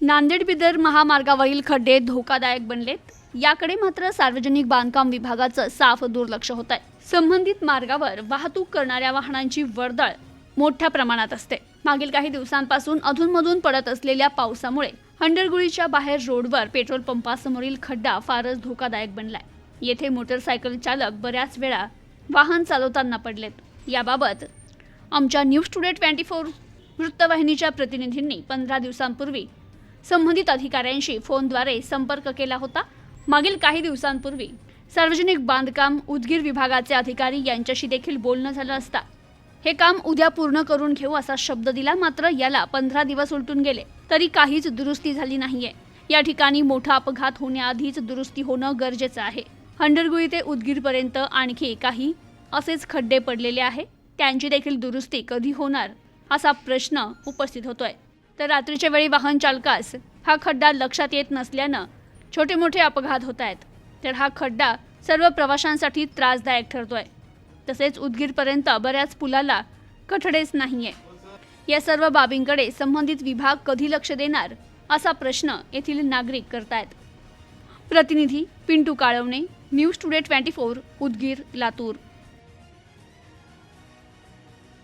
नांदेड बिदर महामार्गावरील खड्डे धोकादायक बनलेत। याकडे मात्र सार्वजनिक बांधकाम विभागाचं साफ दुर्लक्ष होत आहे। संबंधित मार्गावर वाहतूक करणाऱ्या वाहनांची वर्दळ मोठ्या प्रमाणात असते। मागील काही दिवसांपासून अधूनमधून पडत असलेल्या पावसामुळे हंडरगुळीच्या बाहेर रोडवर पेट्रोल पंपासमोरील खड्डा फारच धोकादायक बनलाय। येथे मोटरसायकल चालक बऱ्याच वेळा वाहन चालवताना पडलेत। याबाबत आमच्या न्यूज टुडे 24 वृत्तवाहिनीच्या प्रतिनिधींनी 15 दिवसांपूर्वी संबंधित अधिकाऱ्यांशी फोनद्वारे संपर्क केला होता। मागील काही दिवसांपूर्वी सार्वजनिक बांधकाम उदगीर विभागाचे अधिकारी यांच्याशी देखील बोलणं झालं असता हे काम उद्या पूर्ण करून घेऊ असा शब्द दिला। मात्र याला 15 दिवस उलटून गेले तरी काहीच दुरुस्ती झाली नाहीये। या ठिकाणी मोठा अपघात होण्याआधीच दुरुस्ती होणं गरजेचं आहे। हंडरगुळी ते उदगीर पर्यंत आणखी काही असेच खड्डे पडलेले आहे, त्यांची देखील दुरुस्ती कधी होणार असा प्रश्न उपस्थित होतोय। तर रात्रीच्या वेळी वाहन चालकास हा खड्डा लक्षात येत नसल्यानं छोटे मोठे अपघात होत आहेत। तर हा खड्डा सर्व प्रवाशांसाठी त्रासदायक ठरतोय। तसेच उदगीरपर्यंत बऱ्याच पुलाला कठडेच नाहीये। या सर्व बाबींकडे संबंधित विभाग कधी लक्ष देणार असा प्रश्न येथील नागरिक करतायत। प्रतिनिधी पिंटू काळवणे, न्यूज टुडे 24, उदगीर, लातूर।